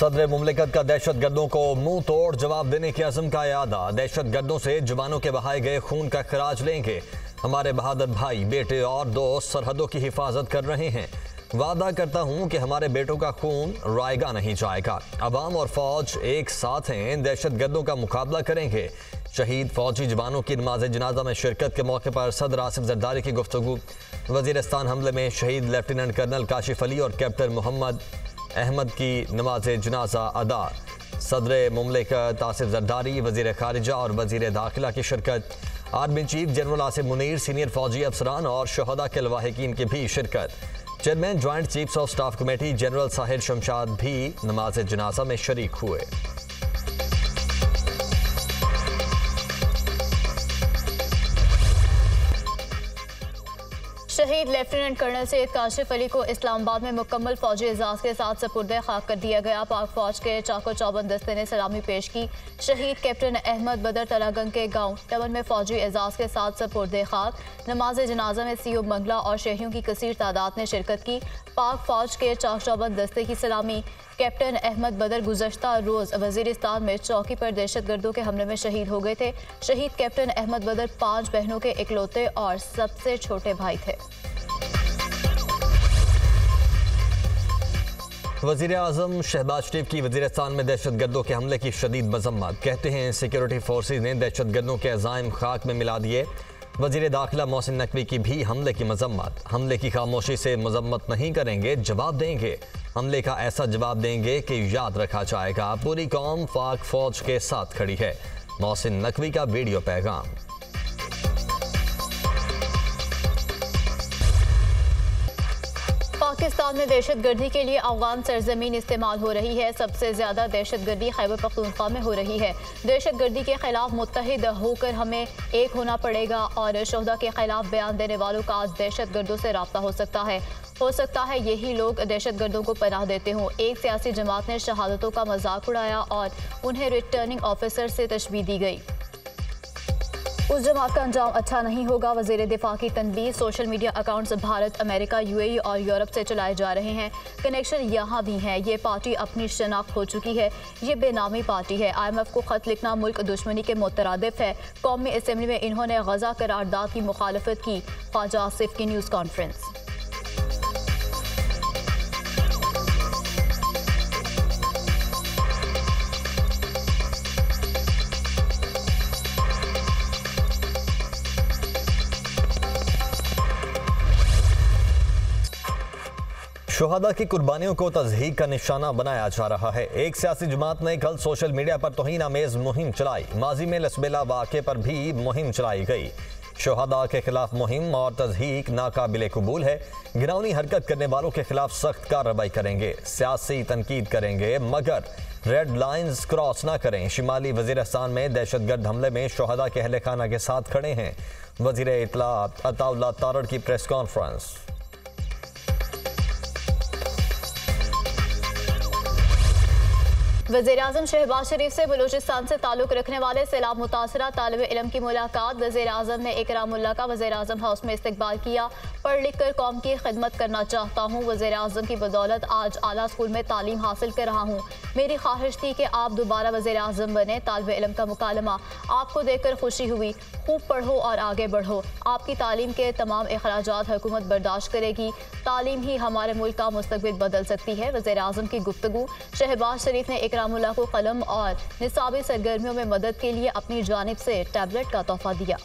सदर मुमलिकत का दहशत गर्दों को मुंह तोड़ जवाब देने के अज़म का यादा। दहशत गर्दों से जवानों के बहाए गए खून का खराज लेंगे। हमारे बहादुर भाई, बेटे और दोस्त सरहदों की हिफाजत कर रहे हैं। वादा करता हूं कि हमारे बेटों का खून रायगा नहीं जाएगा। अवाम और फौज एक साथ हैं, दहशत गर्दों का मुकाबला करेंगे। शहीद फौजी जवानों की नमाज जनाजा में शिरकत के मौके पर सदर आसिफ जरदारी की गुफ्तगू। वजीरिस्तान हमले में शहीद लेफ्टिनेंट कर्नल काशिफ अली और कैप्टन मोहम्मद अहमद की नमाज जनाजा अदा। सदर मुमलिकत आसिफ जरदारी, वजीर खारिजा और वजीर दाखिला की शिरकत। Army chief general Asif Munir, senior फौजी अफसरान और शहदा के लवाहिकीन की भी शिरकत। Chairman joint chiefs of staff committee general Sahir Shamshad भी नमाज जनाजा में शरीक हुए। शहीद लेफ्टिनेंट कर्नल सैयद काशिफ अली को इस्लामाबाद में मुकम्मल फौजी एजाज के साथ सपुर्दे खाक कर दिया गया। पाक फौज के चाको चौबंद दस्ते ने सलामी पेश की। शहीद कैप्टन अहमद बदर तलागंग के गांव टमन में फौजी एजाज के साथ सपुर्दे खाक। नमाज जनाजा में सीओ मंगला और शहरियों की कसीर तादाद ने शिरकत की। पाक फौज के चाक चौबंद दस्ते की सलामी। कैप्टन अहमद बदर गुज़श्ता रोज़ वज़ीरिस्तान में चौकी पर दहशत गर्दों के हमले में शहीद हो गए थे। शहीद कैप्टन अहमद बदर 5 बहनों के इकलौते और सबसे छोटे भाई थे। वज़ीर आज़म शहबाज शरीफ की वज़ीरिस्तान में दहशत गर्दों के हमले की शदीद मजम्मत। कहते हैं सिक्योरिटी फोर्सेज ने दहशत गर्दों के अज़ाइम खाक में मिला दिए। वज़ीर दाखिला मोहसिन नकवी की भी हमले की मजम्मत। हमले की खामोशी से मजम्मत नहीं करेंगे, जवाब देंगे। हमले का ऐसा जवाब देंगे कि याद रखा जाएगा। पूरी कौम पाक फौज के साथ खड़ी है। मोहसिन नकवी का वीडियो पैगाम। पाकिस्तान में दहशत गर्दी के लिए अफगान सरजमीन इस्तेमाल हो रही है। सबसे ज्यादा दहशत गर्दी खैबर पख्तूनख्वा में हो रही है। दहशत गर्दी के खिलाफ मुत्तहिद होकर हमें एक होना पड़ेगा और शोहदा के खिलाफ बयान देने वालों का आज दहशत गर्दों से रब्ता हो सकता है। यही लोग दहशत गर्दों को पनाह देते हों। एक सियासी जमात ने शहादतों का मजाक उड़ाया और उन्हें रिटर्निंग ऑफिसर से तशबीह दी गई। उस जमात का अंजाम अच्छा नहीं होगा। वज़ीर दिफा की तनबीह। Social media accounts Bharat, America, UAE और यूरोप से चलाए जा रहे हैं। कनेक्शन यहाँ भी हैं। ये पार्टी अपनी शनाख्त हो चुकी है। ये बेनामी पार्टी है। IMF को खत लिखना मुल्क दुश्मनी के मुतरादिफ है। कौमी असम्बली में इन्होंने गजा करारदाद की मुखालफत की। ख्वाजा आसिफ की न्यूज़ कॉन्फ्रेंस। शोहदा की कुर्बानियों को तज़हीक का निशाना बनाया जा रहा है। एक सियासी जमात ने कल सोशल मीडिया पर तौहीन आमेज मुहिम चलाई। माजी में लसबेला वाक़े पर भी मुहिम चलाई गई। शोहदा के खिलाफ मुहिम और तज़हीक नाकाबिले कबूल है। घिनौनी हरकत करने वालों के खिलाफ सख्त कार्रवाई करेंगे। सियासी तनकीद करेंगे मगर रेड लाइन्स क्रॉस ना करें। शिमाली वज़ीरिस्तान में दहशत गर्द हमले में शोहदा के अहले खाना के साथ खड़े हैं। वज़ीर इत्तलात अताउल्लाह तारड़ की प्रेस कॉन्फ्रेंस। वज़ीर-ए-आज़म शहबाज शरीफ से बलूचिस्तान से ताल्लुक़ रखने वाले सैलाब मुतासरा तालिब इल्म की मुलाकात। वज़ीर-ए-आज़म ने इकरामुल्लाह का वज़ीर-ए-आज़म हाउस में इस्तकबाल किया। पढ़ लिख कर कौम की खिदमत करना चाहता हूँ। वज़ीर-ए-आज़म की बदौलत आज आला स्कूल में तालीम हासिल कर रहा हूँ। मेरी ख्वाहिश थी कि आप दोबारा वज़ीर-ए-आज़म बने। तालिब इल्म का मुकालमा। आपको देखकर खुशी हुई। खूब पढ़ो और आगे बढ़ो। आपकी तालीम के तमाम अखराजात हुकूमत बर्दाश्त करेगी। तालीम ही हमारे मुल्क का मुस्तकबिल बदल सकती है। वज़ीर-ए-आज़म की गुफ्तगू। शहबाज शरीफ ने इकरामुल्लाह को कलम और निसाबी सरगर्मियों में मदद के लिए अपनी जानिब से टैबलेट का तोहफा दिया।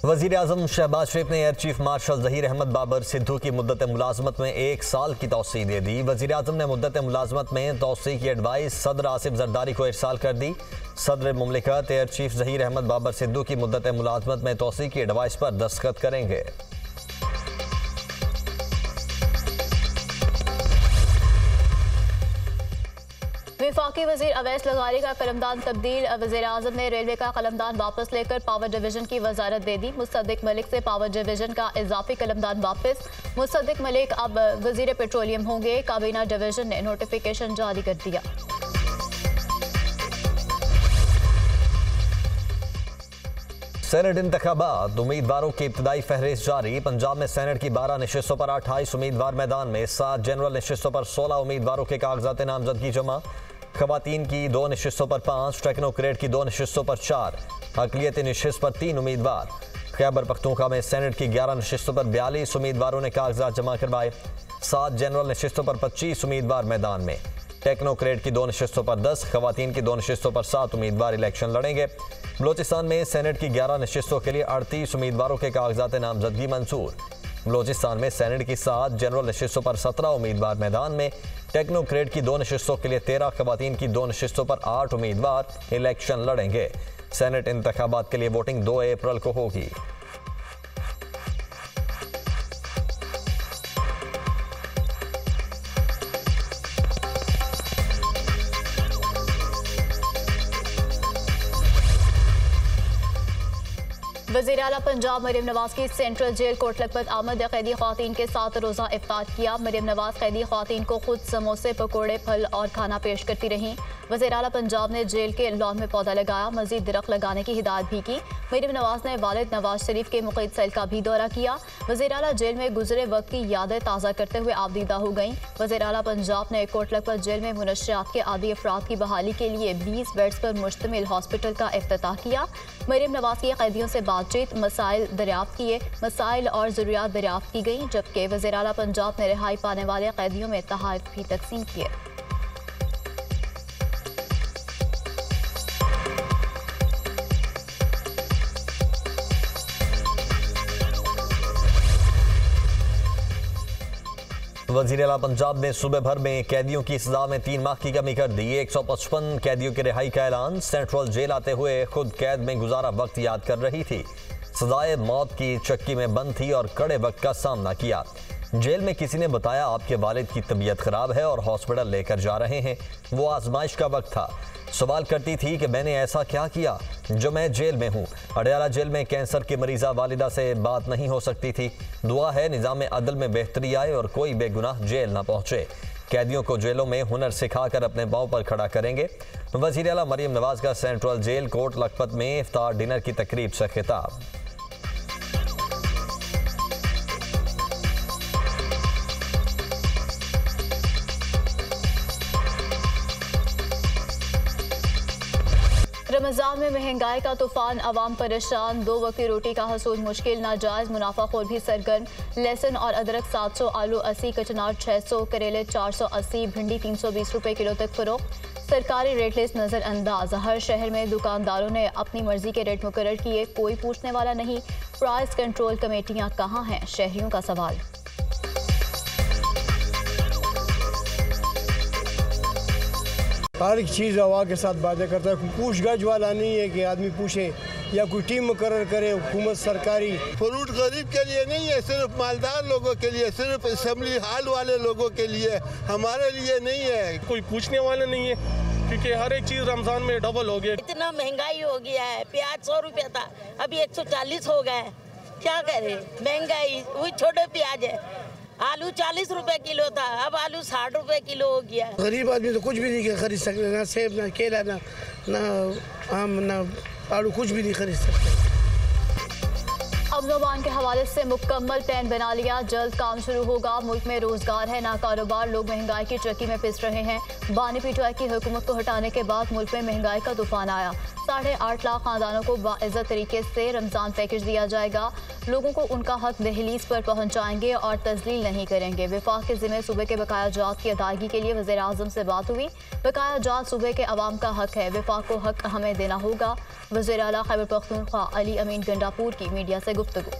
वज़ीर आज़म शहबाज शरीफ ने air chief marshal Zaheer Ahmed Babar Sidhu की मुद्दत मुलाजमत में 1 साल की तौसीह दे दी। वज़ीर आज़म ने मुद्दत मुलाजमत में तौसीह की एडवाइस सदर आसिफ जरदारी को इरसाल कर दी। सदर मुमलिकत एयर चीफ ज़हीर अहमद बाबर सिद्धू की मुद्दत मुलाजमत में तौसीह की एडवाइस पर दस्तखत करेंगे। वफाकी वज़ीर अवैस लगारी का कलमदान तब्दील। वज़ीर-ए-आज़म ने रेलवे का कलमदान वापस लेकर पावर डिवीजन की वजारत दे दी। मुसद्दिक मलिक से पावर डिवीजन का इजाफी कलमदान वापस। मुसद्दिक मलिक अब वज़ीर पेट्रोलियम होंगे। काबीना डिवीजन ने नोटिफिकेशन जारी कर दिया। सेनेट इंतखाबात, उम्मीदवारों की इब्तदाई फहरिस्त जारी। पंजाब में सेनेट की 12 नशिस्तों पर 28 उम्मीदवार मैदान में। 7 जनरल नशिस्तों पर 16 उम्मीदवारों के कागजात नामजदगी जमा। खवातीन की 2 नशिस्तों पर 5, टेक्नोक्रेट की 2 नशिस्तों पर 4, अकलियती नशिस्त पर 3 उम्मीदवार। खैबर पख्तूनख्वा में सेनेट की 11 नशिस्तों पर 42 उम्मीदवारों ने कागजात जमा करवाए। 7 जनरल नशिस्तों पर 25 उम्मीदवार मैदान में। टेक्नोक्रेट की 2 नशिस्तों पर 10, खवातीन की 2 नशिस्तों पर 7 उम्मीदवार इलेक्शन लड़ेंगे। बलोचिस्तान में सेनेट की 11 नशिस्तों के लिए 38 उम्मीदवारों के कागजात नामजदगी मंजूर। बलोचिस्तान में सेनेट की 7 जनरल नशिस्तों पर 17 उम्मीदवार मैदान में। टेक्नोक्रेट की 2 नशिस्तों के लिए 13, खवातीन की 2 नशिस्तों पर 8 उम्मीदवार इलेक्शन लड़ेंगे। सेनेट इंतखाबात के लिए वोटिंग 2 अप्रैल को होगी। वज़ीर आला पंजाब मरियम नवाज की सेंट्रल जेल कोट लखपत आमद कैदी ख़वातीन के साथ रोज़ा इफ्तार किया। मरियम नवाज कैदी ख़वातीन को खुद समोसे, पकौड़े, फल और खाना पेश करती रहीं। वज़ीर आला पंजाब ने जेल के लॉन में पौधा लगाया, मज़ीद दरख्त लगाने की हिदायत भी की। मरियम नवाज ने वालिद नवाज शरीफ के मुक़ीद सेल का भी दौरा किया। वज़ीर आला जेल में गुजरे वक्त की यादें ताज़ा करते हुए आबदीदा हो गईं। वज़ीर आला पंजाब ने कोट लखपत जेल में मुनशियात के आदी अफराद की बहाली के लिए 20 बेड्स पर मुश्तमिल हॉस्पिटल का इफ्तिताह किया। मरियम नवाज की कैदियों से बातचीत, मसाइल दरियाफ्त किए, मसाइल और ज़रूरियात दरियाफ्त की गई, जबकि वज़ीर आला पंजाब ने रिहाई पाने वाले कैदियों में तोहफ़े भी तकसीम किए। वज़ीर आला पंजाब ने सूबे भर में कैदियों की सजा में 3 माह की कमी कर दी। 155 कैदियों की रिहाई का ऐलान। सेंट्रल जेल आते हुए खुद कैद में गुजारा वक्त याद कर रही थी। सजाए मौत की चक्की में बंद थी और कड़े वक्त का सामना किया। जेल में किसी ने बताया आपके वालिद की तबीयत खराब है और हॉस्पिटल लेकर जा रहे हैं। वो आजमाइश का वक्त था। सवाल करती थी कि मैंने ऐसा क्या किया जो मैं जेल में हूँ। अडयाला जेल में कैंसर की मरीजा वालिदा से बात नहीं हो सकती थी। दुआ है निज़ाम अदल में बेहतरी आए और कोई बेगुनाह जेल ना पहुँचे। कैदियों को जेलों में हुनर सिखाकर अपने पांव पर खड़ा करेंगे। वज़ीर आला मरियम नवाज का सेंट्रल जेल कोट लखपत में इफ्तार डिनर की तकरीब से खिताब। रमज़ान में महंगाई का तूफान, अवाम परेशान, 2 वक्त की रोटी का हसूल मुश्किल, नाजायज़ मुनाफाखोर भी सरगर्म। लहसुन और अदरक 700, आलू 80, कचनार 600, करेले 480, भिंडी 320 रुपये किलो तक फरोख्त। सरकारी रेट लिस्ट नज़रअंदाज। हर शहर में दुकानदारों ने अपनी मर्जी के रेट मुकर्रर किए, कोई पूछने वाला नहीं। प्राइस कंट्रोल कमेटियाँ कहाँ हैं, शहरियों का सवाल। हर एक चीज़ हवा के साथ बातें करता है। पूछ गज वाला नहीं है कि आदमी पूछे या कोई टीम मुकर्रर करे हुकूमत सरकारी। फ्रूट गरीब के लिए नहीं है, सिर्फ मालदार लोगों के लिए, सिर्फ असेंबली हाल वाले लोगों के लिए, हमारे लिए नहीं है। कोई पूछने वाला नहीं है क्योंकि हर एक चीज़ रमज़ान में डबल हो गया। इतना महंगाई हो गया है। प्याज 100 रुपया था, अभी 140 हो गया है। क्या करे, महंगाई। वही छोटे प्याज है। आलू 40 रुपए किलो था, अब आलू 60 रुपए किलो हो गया। गरीब आदमी तो कुछ भी नहीं खरीद सकते, ना सेब, ना केला, ना आम, ना आलू, कुछ भी नहीं खरीद सकते। अमन के हवाले से मुकम्मल प्लान बना लिया, जल्द काम शुरू होगा। मुल्क में रोजगार है ना कारोबार, लोग महंगाई की चक्की में पिस रहे हैं। बानी पीटीआई की हुकूमत को हटाने के बाद मुल्क में महंगाई का तूफान आया। 8.5 लाख खानदानों को बाइज्जत तरीके से रमज़ान पैकेज दिया जाएगा। लोगों को उनका हक दहलीज पर पहुँचाएंगे और तजलील नहीं करेंगे। विफाक के ज़िम्मे सूबे के बकाया जात की अदायगी के लिए वज़ीर आज़म से बात हुई। बकाया जात सूबे के अवाम का हक है, विफाक को हक हमें देना होगा। वज़ीर आला खैबर पख्तूनख्वा अली अमीन गंडापुर की मीडिया से गुफ्तगू।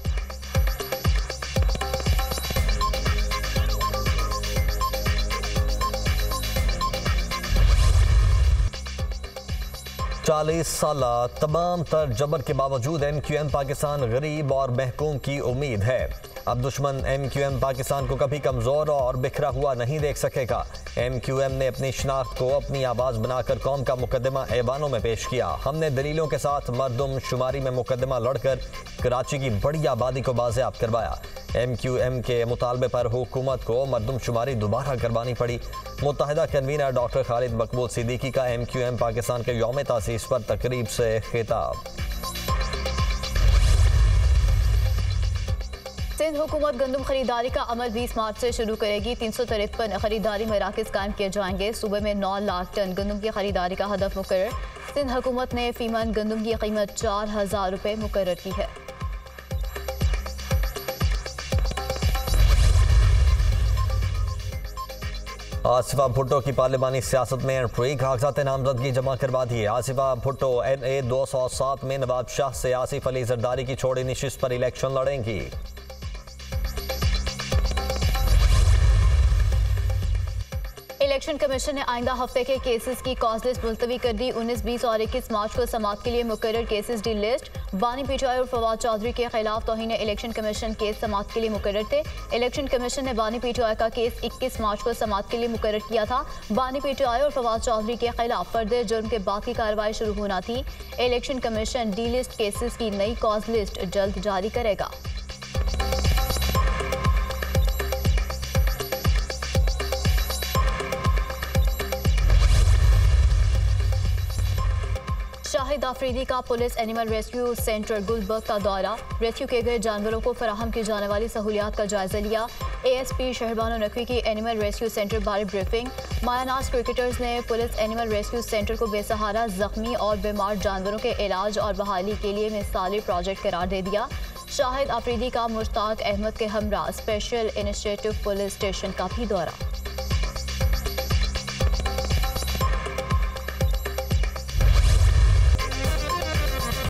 40 साल तमाम तर जबर के बावजूद MQM पाकिस्तान गरीब और महकूम की उम्मीद है। अब दुश्मन MQM पाकिस्तान को कभी कमज़ोर और बिखरा हुआ नहीं देख सकेगा। MQM ने अपनी शनाख्त को अपनी आवाज़ बनाकर कौम का मुकदमा ऐवानों में पेश किया। हमने दलीलों के साथ मरदम शुमारी में मुकदमा लड़कर कराची की बड़ी आबादी को बाज़ेयाब करवाया। MQM के मुतालबे पर हुकूमत को मरदम शुमारी दोबारा करवानी पड़ी। मुत्तहिदा कन्वीनर डॉक्टर खालिद मकबूल सिद्दीकी का MQM पाकिस्तान के यौम तासीस पर तकरीब से खिताब। सिंध हुकूमत गंदम खरीदारी का अमल 20 मार्च से शुरू करेगी। 353 खरीदारी मराकज़ कायम किए जाएंगे। सूबे में 9 लाख टन गंदम की खरीदारी का हदफ मुकर्रर। सिंध हुकूमत ने फीमन गंदम की कीमत 4000 रुपये मुकर्रर की है। आसिफा भुट्टो की पार्लिमानी सियासत में एंट्री, कागजात नामजदगी जमा करवा दिए। आसिफा भुट्टो NA 207 में नवाब शाह से आसिफ अली जरदारी की छोड़ी नशिस्त पर इलेक्शन लड़ेंगी। इलेक्शन कमीशन ने आइंदा हफ्ते के केसेस की कॉज लिस्ट मुलतवी कर दी। 19, 20 और 21 मार्च को समाअत के लिए मुकर्रर केसेस डी लिस्ट। बानी PTI और फवाद चौधरी के खिलाफ तौहीन इलेक्शन कमीशन केस समाअत के लिए मुकर्रर थे। इलेक्शन कमीशन ने बानी PTI का केस 21 मार्च को समाअत के लिए मुकर्रर किया था। बानी PTI और फवाद चौधरी के खिलाफ फर्द जुर्म के बाद की कार्रवाई शुरू होना थी। Election commission D list cases की नई कॉज लिस्ट जल्द जारी करेगा। शाहिद आफरीदी का police animal rescue centre Gulberg का दौरा। रेस्क्यू किए गए जानवरों को फराहम की जाने वाली सहूलियात का जायजा लिया। ASP शहरबानो नकवी की एनिमल रेस्क्यू सेंटर बारे ब्रीफिंग। मायानाज क्रिकेटर्स ने पुलिस एनिमल रेस्क्यू सेंटर को बेसहारा, जख्मी और बीमार जानवरों के इलाज और बहाली के लिए मिसाली प्रोजेक्ट करार दे दिया। शाहिद आफरीदी का मुश्ताक अहमद के हमरा स्पेशल इनिशिएटिव पुलिस स्टेशन का भी दौरा।